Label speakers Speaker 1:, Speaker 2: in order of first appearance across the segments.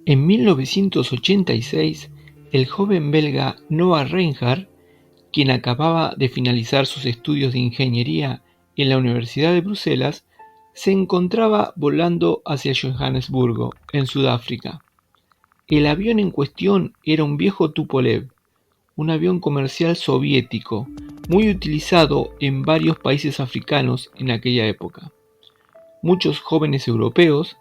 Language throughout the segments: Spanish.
Speaker 1: En 1986, el joven belga Noah Reinhardt, quien acababa de finalizar sus estudios de ingeniería en la Universidad de Bruselas, se encontraba volando hacia Johannesburgo, en Sudáfrica. El avión en cuestión era un viejo Tupolev, un avión comercial soviético, muy utilizado en varios países africanos en aquella época. Muchos jóvenes europeos,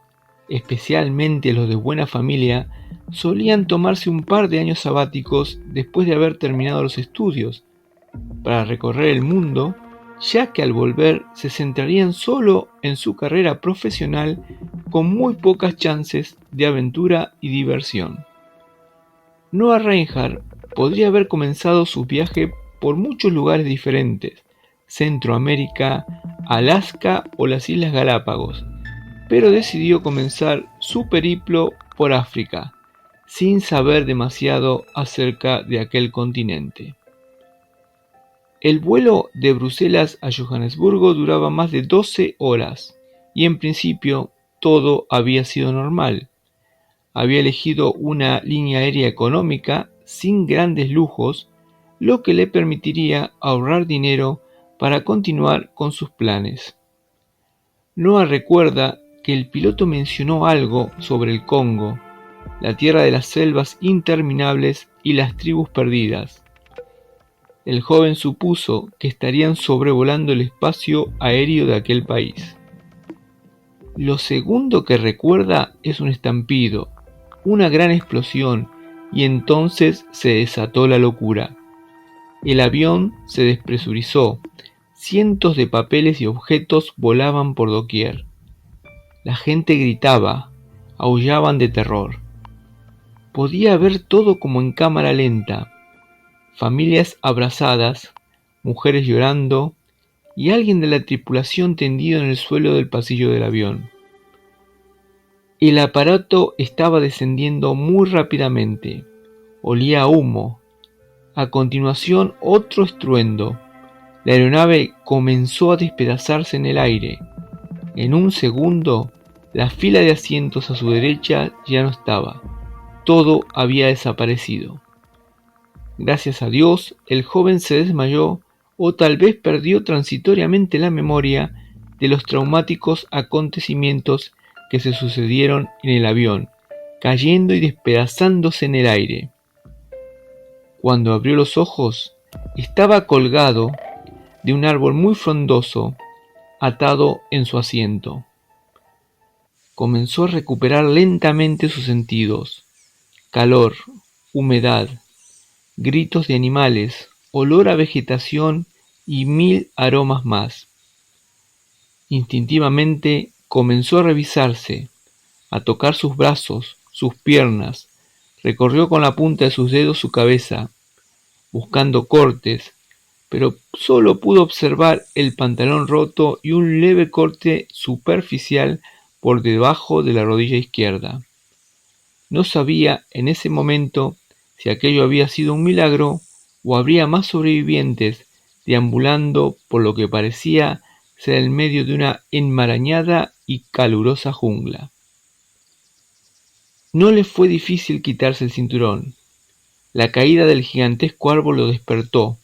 Speaker 1: especialmente los de buena familia, solían tomarse un par de años sabáticos después de haber terminado los estudios, para recorrer el mundo, ya que al volver se centrarían solo en su carrera profesional con muy pocas chances de aventura y diversión. Noah Reinhardt podría haber comenzado su viaje por muchos lugares diferentes, Centroamérica, Alaska o las Islas Galápagos, pero decidió comenzar su periplo por África, sin saber demasiado acerca de aquel continente. El vuelo de Bruselas a Johannesburgo duraba más de 12 horas, y en principio todo había sido normal. Había elegido una línea aérea económica, sin grandes lujos, lo que le permitiría ahorrar dinero para continuar con sus planes. Noah recuerda que el piloto mencionó algo sobre el Congo, la tierra de las selvas interminables y las tribus perdidas. El joven supuso que estarían sobrevolando el espacio aéreo de aquel país. Lo segundo que recuerda es un estampido, una gran explosión, y entonces se desató la locura. El avión se despresurizó, cientos de papeles y objetos volaban por doquier. La gente gritaba, aullaban de terror. Podía ver todo como en cámara lenta. Familias abrazadas, mujeres llorando y alguien de la tripulación tendido en el suelo del pasillo del avión. El aparato estaba descendiendo muy rápidamente. Olía a humo. A continuación otro estruendo. La aeronave comenzó a despedazarse en el aire. En un segundo, la fila de asientos a su derecha ya no estaba. Todo había desaparecido. Gracias a Dios, el joven se desmayó o tal vez perdió transitoriamente la memoria de los traumáticos acontecimientos que se sucedieron en el avión, cayendo y despedazándose en el aire. Cuando abrió los ojos, estaba colgado de un árbol muy frondoso, atado en su asiento. Comenzó a recuperar lentamente sus sentidos: calor, humedad, gritos de animales, olor a vegetación y 1000 aromas más. Instintivamente comenzó a revisarse, a tocar sus brazos, sus piernas, recorrió con la punta de sus dedos su cabeza, buscando cortes, pero solo pudo observar el pantalón roto y un leve corte superficial por debajo de la rodilla izquierda. No sabía en ese momento si aquello había sido un milagro o habría más sobrevivientes deambulando por lo que parecía ser el medio de una enmarañada y calurosa jungla. No le fue difícil quitarse el cinturón. La caída del gigantesco árbol lo despertó,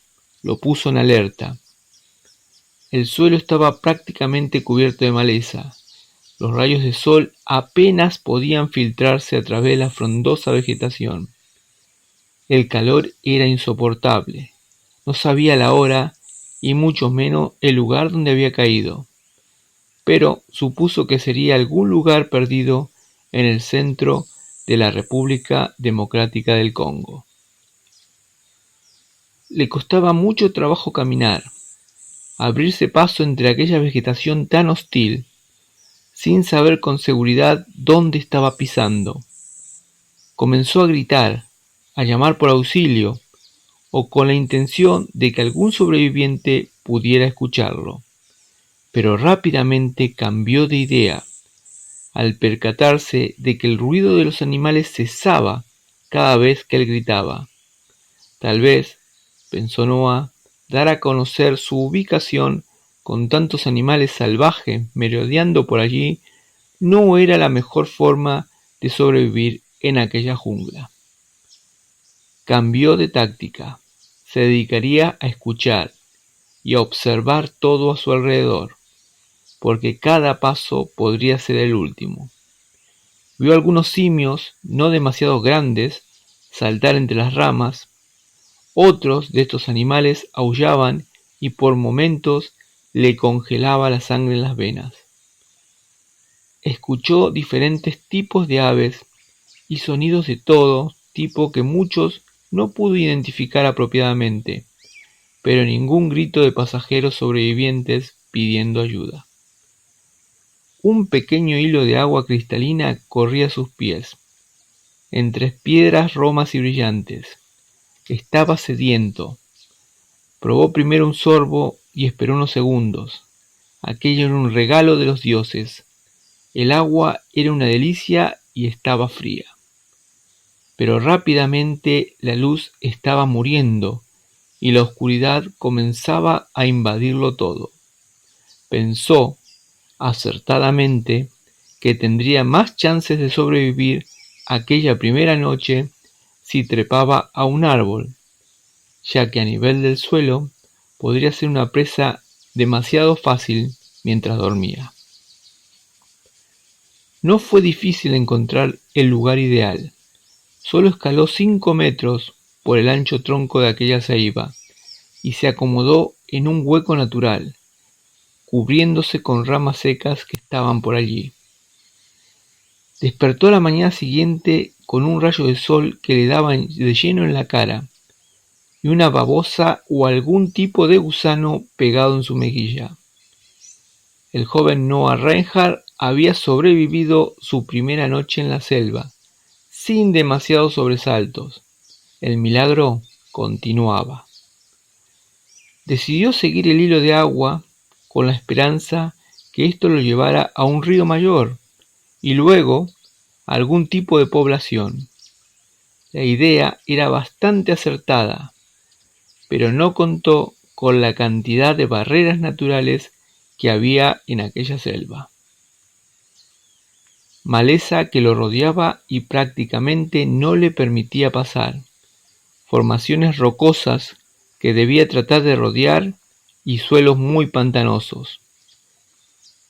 Speaker 1: lo puso en alerta. El suelo estaba prácticamente cubierto de maleza. Los rayos de sol apenas podían filtrarse a través de la frondosa vegetación. El calor era insoportable. No sabía la hora y mucho menos el lugar donde había caído, pero supuso que sería algún lugar perdido en el centro de la República Democrática del Congo. Le costaba mucho trabajo caminar, abrirse paso entre aquella vegetación tan hostil, sin saber con seguridad dónde estaba pisando. Comenzó a gritar, a llamar por auxilio, o con la intención de que algún sobreviviente pudiera escucharlo. Pero rápidamente cambió de idea, al percatarse de que el ruido de los animales cesaba cada vez que él gritaba. Tal vez, pensó Noah, dar a conocer su ubicación con tantos animales salvajes merodeando por allí no era la mejor forma de sobrevivir en aquella jungla. Cambió de táctica. Se dedicaría a escuchar y a observar todo a su alrededor, porque cada paso podría ser el último. Vio algunos simios, no demasiado grandes, saltar entre las ramas. Otros de estos animales aullaban y por momentos le congelaba la sangre en las venas. Escuchó diferentes tipos de aves y sonidos de todo tipo que muchos no pudo identificar apropiadamente, pero ningún grito de pasajeros sobrevivientes pidiendo ayuda. Un pequeño hilo de agua cristalina corría a sus pies, entre piedras romas y brillantes. Estaba sediento. Probó primero un sorbo y esperó unos segundos. Aquello era un regalo de los dioses. El agua era una delicia y estaba fría. Pero rápidamente la luz estaba muriendo y la oscuridad comenzaba a invadirlo todo. Pensó, acertadamente, que tendría más chances de sobrevivir aquella primera noche si trepaba a un árbol, ya que a nivel del suelo podría ser una presa demasiado fácil mientras dormía. No fue difícil encontrar el lugar ideal. Solo escaló 5 metros por el ancho tronco de aquella ceiba y se acomodó en un hueco natural, cubriéndose con ramas secas que estaban por allí. Despertó la mañana siguiente con un rayo de sol que le daba de lleno en la cara y una babosa o algún tipo de gusano pegado en su mejilla. El joven Noah Reinhardt había sobrevivido su primera noche en la selva, sin demasiados sobresaltos. El milagro continuaba. Decidió seguir el hilo de agua con la esperanza que esto lo llevara a un río mayor y luego a algún tipo de población. La idea era bastante acertada, pero no contó con la cantidad de barreras naturales que había en aquella selva. Maleza que lo rodeaba y prácticamente no le permitía pasar. Formaciones rocosas que debía tratar de rodear y suelos muy pantanosos.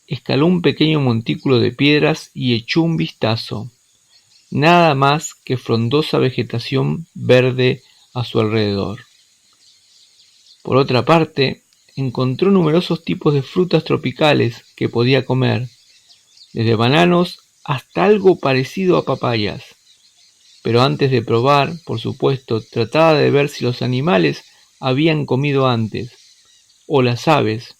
Speaker 1: Escaló un pequeño montículo de piedras y echó un vistazo. Nada más que frondosa vegetación verde a su alrededor. Por otra parte, encontró numerosos tipos de frutas tropicales que podía comer, desde bananos hasta algo parecido a papayas. Pero antes de probar, por supuesto, trataba de ver si los animales habían comido antes, o las aves.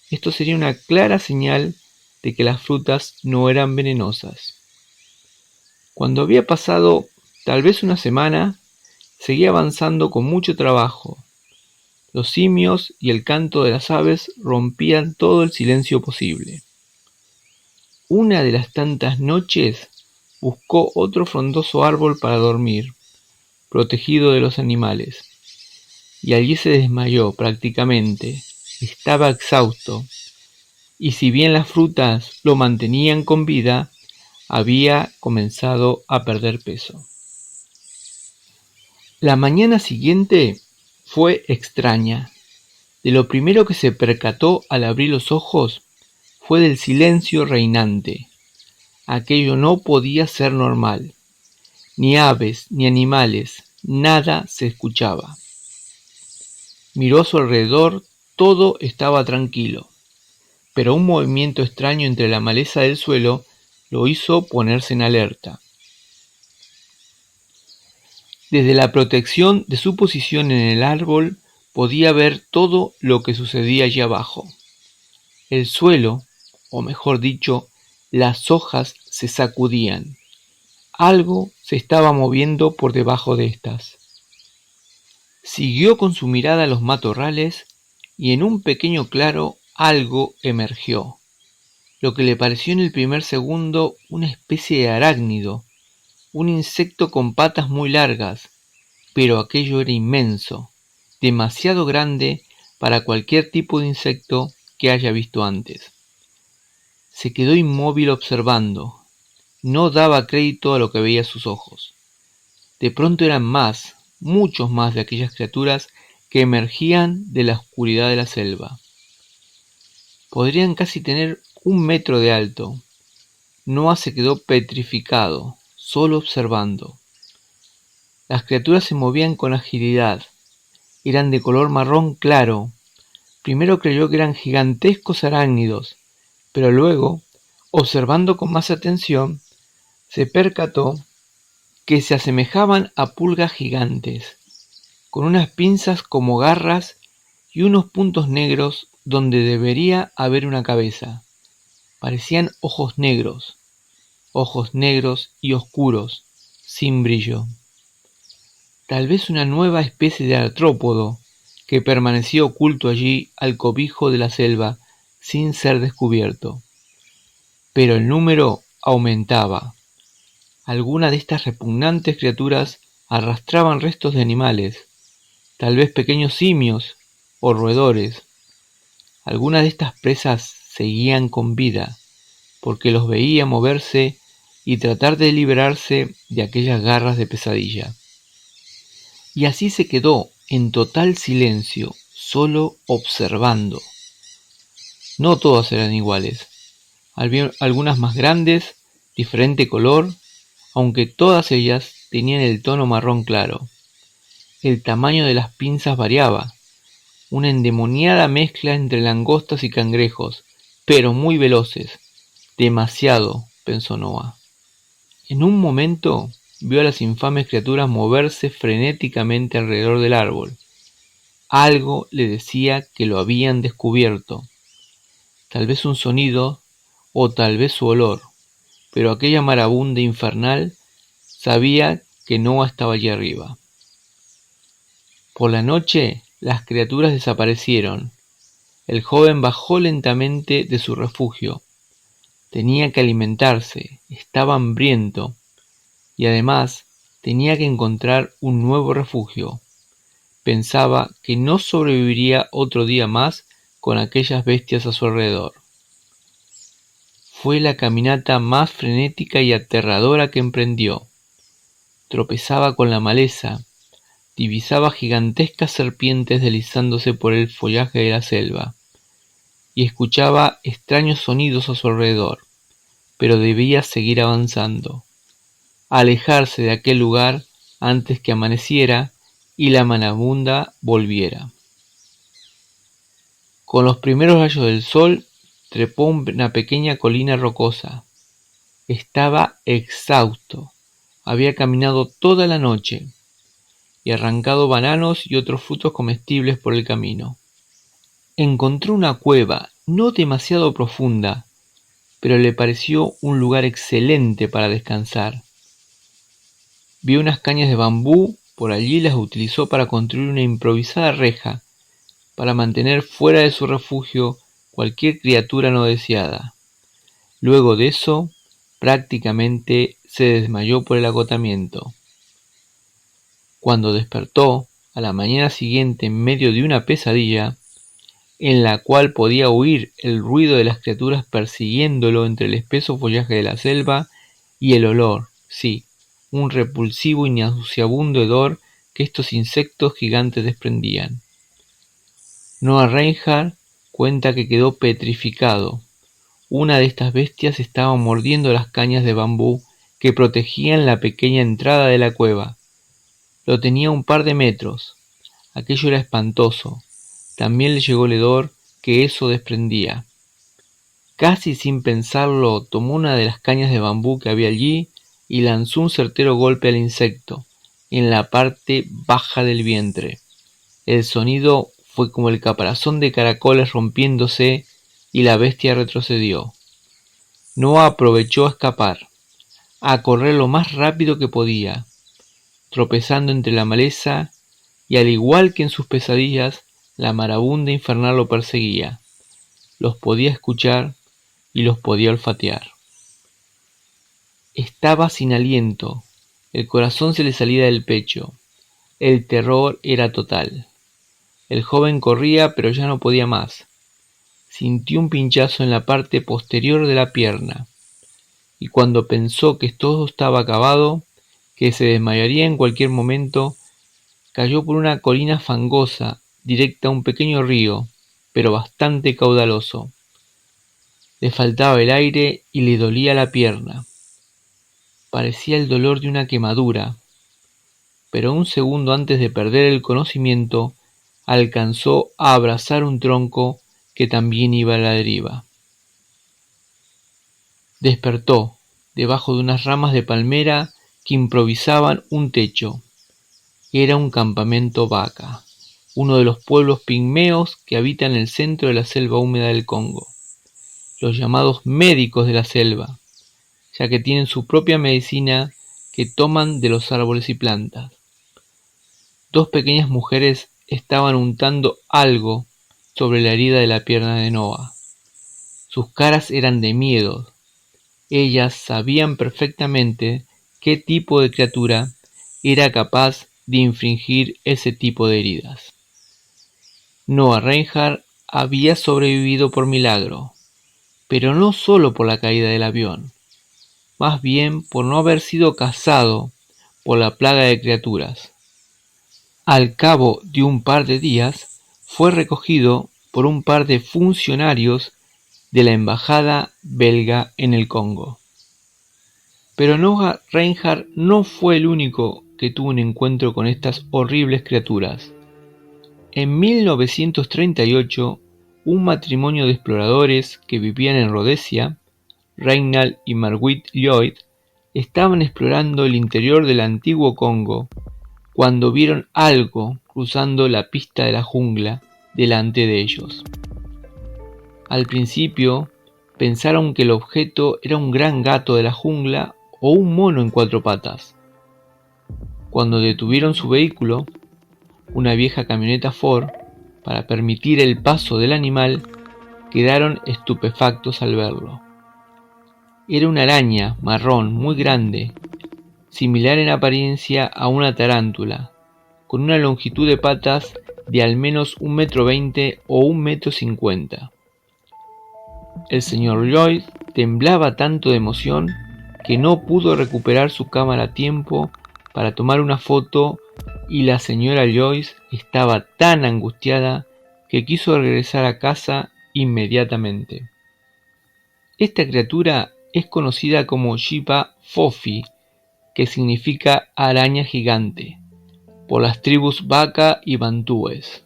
Speaker 1: Esto sería una clara señal de que las frutas no eran venenosas. Cuando había pasado tal vez una semana, seguía avanzando con mucho trabajo. Los simios y el canto de las aves rompían todo el silencio posible. Una de las tantas noches buscó otro frondoso árbol para dormir, protegido de los animales, y allí se desmayó prácticamente. Estaba exhausto, y si bien las frutas lo mantenían con vida, había comenzado a perder peso. La mañana siguiente fue extraña. De lo primero que se percató al abrir los ojos fue del silencio reinante. Aquello no podía ser normal. Ni aves, ni animales, nada se escuchaba. Miró a su alrededor, todo estaba tranquilo, pero un movimiento extraño entre la maleza del suelo lo hizo ponerse en alerta. Desde la protección de su posición en el árbol podía ver todo lo que sucedía allí abajo. El suelo, o mejor dicho, las hojas se sacudían. Algo se estaba moviendo por debajo de estas. Siguió con su mirada los matorrales y en un pequeño claro algo emergió. Lo que le pareció en el primer segundo una especie de arácnido, un insecto con patas muy largas, pero aquello era inmenso, demasiado grande para cualquier tipo de insecto que haya visto antes. Se quedó inmóvil observando. No daba crédito a lo que veía a sus ojos. De pronto eran más, muchos más de aquellas criaturas que emergían de la oscuridad de la selva. Podrían casi tener 1 metro de alto. Noah se quedó petrificado, solo observando. Las criaturas se movían con agilidad. Eran de color marrón claro. Primero creyó que eran gigantescos arácnidos, pero luego, observando con más atención, se percató que se asemejaban a pulgas gigantes, con unas pinzas como garras y unos puntos negros donde debería haber una cabeza. Parecían ojos negros y oscuros, sin brillo. Tal vez una nueva especie de artrópodo que permanecía oculto allí al cobijo de la selva sin ser descubierto. Pero el número aumentaba. Algunas de estas repugnantes criaturas arrastraban restos de animales, tal vez pequeños simios o roedores. Algunas de estas presas seguían con vida, porque los veía moverse y tratar de liberarse de aquellas garras de pesadilla. Y así se quedó en total silencio, solo observando. No todas eran iguales. Había algunas más grandes, diferente color, aunque todas ellas tenían el tono marrón claro. El tamaño de las pinzas variaba, una endemoniada mezcla entre langostas y cangrejos, pero muy veloces. Demasiado, pensó Noah. En un momento vio a las infames criaturas moverse frenéticamente alrededor del árbol. Algo le decía que lo habían descubierto. Tal vez un sonido o tal vez su olor, pero aquella marabunta infernal sabía que Noah estaba allí arriba. Por la noche las criaturas desaparecieron. El joven bajó lentamente de su refugio. Tenía que alimentarse, estaba hambriento y además tenía que encontrar un nuevo refugio. Pensaba que no sobreviviría otro día más con aquellas bestias a su alrededor. Fue la caminata más frenética y aterradora que emprendió. Tropezaba con la maleza, divisaba gigantescas serpientes deslizándose por el follaje de la selva, y escuchaba extraños sonidos a su alrededor, pero debía seguir avanzando, alejarse de aquel lugar antes que amaneciera y la marabunta volviera. Con los primeros rayos del sol trepó una pequeña colina rocosa. Estaba exhausto. Había caminado toda la noche y arrancado bananos y otros frutos comestibles por el camino. Encontró una cueva no demasiado profunda, pero le pareció un lugar excelente para descansar. Vio unas cañas de bambú por allí y las utilizó para construir una improvisada reja para mantener fuera de su refugio cualquier criatura no deseada. Luego de eso, prácticamente se desmayó por el agotamiento. Cuando despertó a la mañana siguiente en medio de una pesadilla, en la cual podía oír el ruido de las criaturas persiguiéndolo entre el espeso follaje de la selva y el olor, sí, un repulsivo y nauseabundo hedor que estos insectos gigantes desprendían. Noah Reinhardt cuenta que quedó petrificado. Una de estas bestias estaba mordiendo las cañas de bambú que protegían la pequeña entrada de la cueva. Lo tenía a un par de metros. Aquello era espantoso. También le llegó el hedor que eso desprendía. Casi sin pensarlo, tomó una de las cañas de bambú que había allí y lanzó un certero golpe al insecto, en la parte baja del vientre. El sonido fue como el caparazón de caracoles rompiéndose y la bestia retrocedió. Noah aprovechó a escapar, a correr lo más rápido que podía, tropezando entre la maleza y al igual que en sus pesadillas, la marabunta infernal lo perseguía. Los podía escuchar y los podía olfatear. Estaba sin aliento, el corazón se le salía del pecho. El terror era total. El joven corría, pero ya no podía más. Sintió un pinchazo en la parte posterior de la pierna. y cuando pensó que todo estaba acabado, que se desmayaría en cualquier momento, cayó por una colina fangosa directa a un pequeño río, pero bastante caudaloso. Le faltaba el aire y le dolía la pierna. Parecía el dolor de una quemadura, pero un segundo antes de perder el conocimiento, alcanzó a abrazar un tronco que también iba a la deriva. Despertó debajo de unas ramas de palmera que improvisaban un techo. Era un campamento vaca, uno de los pueblos pigmeos que habitan el centro de la selva húmeda del Congo, los llamados médicos de la selva, ya que tienen su propia medicina que toman de los árboles y plantas. Dos pequeñas mujeres estaban untando algo sobre la herida de la pierna de Noah. Sus caras eran de miedo. Ellas sabían perfectamente qué tipo de criatura era capaz de infligir ese tipo de heridas. Noah Reinhardt había sobrevivido por milagro, pero no solo por la caída del avión, más bien por no haber sido cazado por la plaga de criaturas. Al cabo de un par de días, fue recogido por un par de funcionarios de la embajada belga en el Congo. Pero Noah Reinhardt no fue el único que tuvo un encuentro con estas horribles criaturas. En 1938, un matrimonio de exploradores que vivían en Rhodesia, Reinald y Marguerite Lloyd, estaban explorando el interior del antiguo Congo cuando vieron algo cruzando la pista de la jungla delante de ellos. Al principio, pensaron que el objeto era un gran gato de la jungla o un mono en cuatro patas. Cuando detuvieron su vehículo, una vieja camioneta Ford, para permitir el paso del animal, quedaron estupefactos al verlo. Era una araña marrón muy grande, similar en apariencia a una tarántula, con una longitud de patas de al menos 1,20 m o 1,50 m. El señor Lloyd temblaba tanto de emoción que no pudo recuperar su cámara a tiempo para tomar una foto, y la señora Lloyd estaba tan angustiada que quiso regresar a casa inmediatamente. Esta criatura es conocida como Shipa Fofi, que significa araña gigante, por las tribus Baka y Bantúes.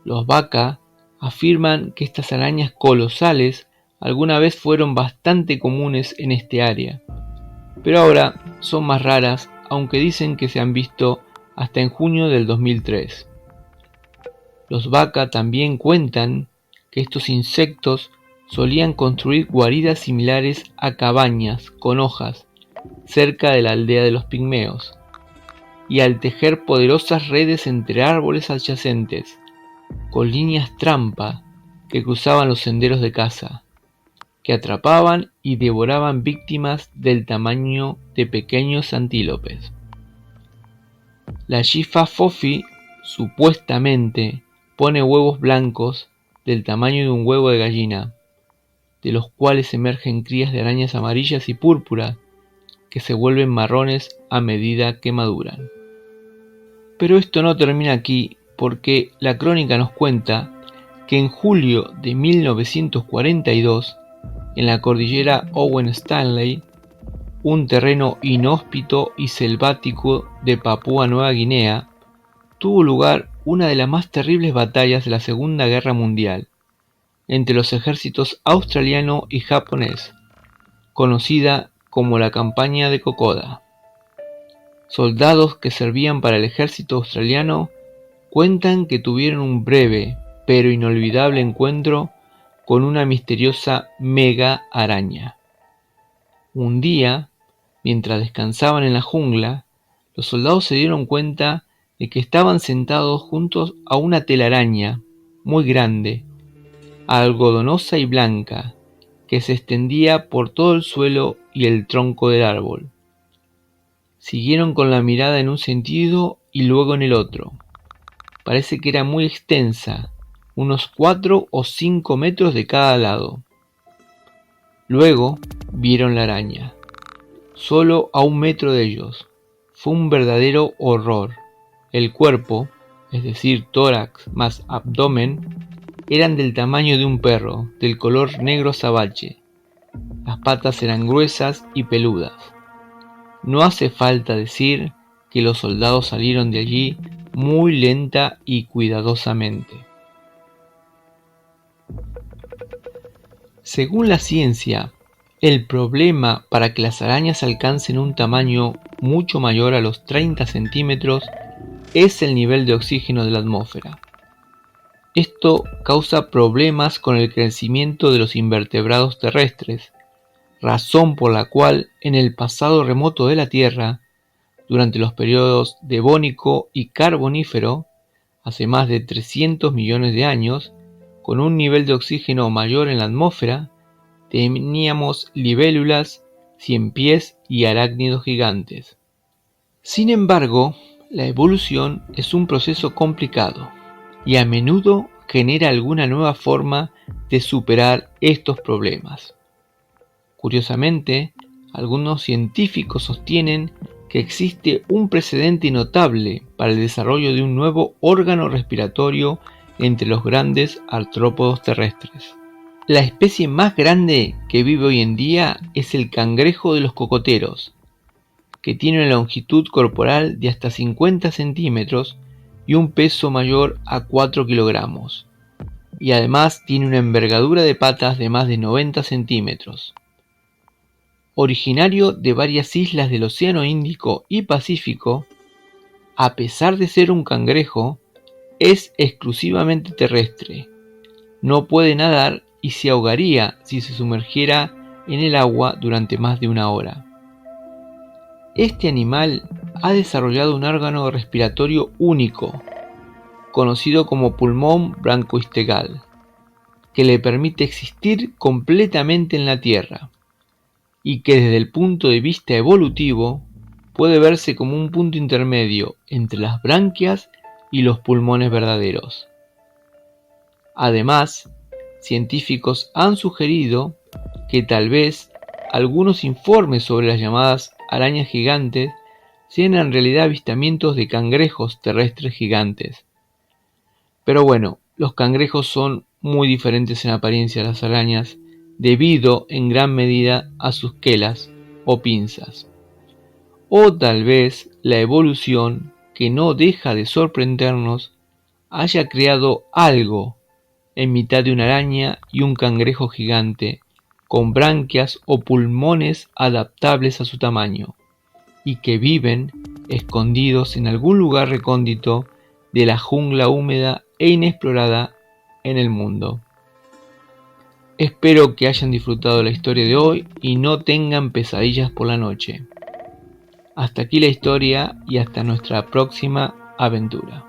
Speaker 1: Los Baka afirman que estas arañas colosales alguna vez fueron bastante comunes en este área, pero ahora son más raras, aunque dicen que se han visto hasta en junio del 2003. Los Baka también cuentan que estos insectos solían construir guaridas similares a cabañas con hojas cerca de la aldea de los pigmeos, y al tejer poderosas redes entre árboles adyacentes, con líneas trampa que cruzaban los senderos de caza, que atrapaban y devoraban víctimas del tamaño de pequeños antílopes. La Shifa Fofi supuestamente pone huevos blancos del tamaño de un huevo de gallina, de los cuales emergen crías de arañas amarillas y púrpuras que se vuelven marrones a medida que maduran. Pero esto no termina aquí, porque la crónica nos cuenta que en julio de 1942, en la cordillera Owen Stanley, un terreno inhóspito y selvático de Papúa Nueva Guinea, tuvo lugar una de las más terribles batallas de la Segunda Guerra Mundial entre los ejércitos australiano y japonés, conocida como la Campaña de Kokoda. Soldados que servían para el ejército australiano cuentan que tuvieron un breve pero inolvidable encuentro con una misteriosa mega araña. Un día, mientras descansaban en la jungla, los soldados se dieron cuenta de que estaban sentados juntos a una telaraña muy grande, algodonosa y blanca, que se extendía por todo el suelo y el tronco del árbol. Siguieron con la mirada en un sentido y luego en el otro. Parece que era muy extensa, unos 4 o 5 metros de cada lado. Luego vieron la araña, solo a 1 metro de ellos. Fue un verdadero horror. El cuerpo, es decir, tórax más abdomen, eran del tamaño de un perro, del color negro azabache. Las patas eran gruesas y peludas. No hace falta decir que los soldados salieron de allí muy lenta y cuidadosamente. Según la ciencia, el problema para que las arañas alcancen un tamaño mucho mayor a los 30 centímetros es el nivel de oxígeno de la atmósfera. Esto causa problemas con el crecimiento de los invertebrados terrestres, razón por la cual en el pasado remoto de la Tierra, durante los periodos Devónico y Carbonífero, hace más de 300 millones de años, con un nivel de oxígeno mayor en la atmósfera, teníamos libélulas, ciempiés y arácnidos gigantes. Sin embargo, la evolución es un proceso complicado y a menudo genera alguna nueva forma de superar estos problemas. Curiosamente, algunos científicos sostienen que existe un precedente notable para el desarrollo de un nuevo órgano respiratorio entre los grandes artrópodos terrestres. La especie más grande que vive hoy en día es el cangrejo de los cocoteros, que tiene una longitud corporal de hasta 50 centímetros y un peso mayor a 4 kilogramos, y además tiene una envergadura de patas de más de 90 centímetros. Originario de varias islas del Océano Índico y Pacífico, a pesar de ser un cangrejo, es exclusivamente terrestre. No puede nadar y se ahogaría si se sumergiera en el agua durante más de 1 hora. Este animal ha desarrollado un órgano respiratorio único, conocido como pulmón brancoistegal, que le permite existir completamente en la Tierra, y que desde el punto de vista evolutivo puede verse como un punto intermedio entre las branquias y los pulmones verdaderos. Además, científicos han sugerido que tal vez algunos informes sobre las llamadas arañas gigantes sean en realidad avistamientos de cangrejos terrestres gigantes. Pero bueno, los cangrejos son muy diferentes en apariencia a las arañas, debido en gran medida a sus quelas o pinzas. O tal vez la evolución, que no deja de sorprendernos, haya creado algo en mitad de una araña y un cangrejo gigante, con branquias o pulmones adaptables a su tamaño, y que viven escondidos en algún lugar recóndito de la jungla húmeda e inexplorada en el mundo. Espero que hayan disfrutado la historia de hoy y no tengan pesadillas por la noche. Hasta aquí la historia y hasta nuestra próxima aventura.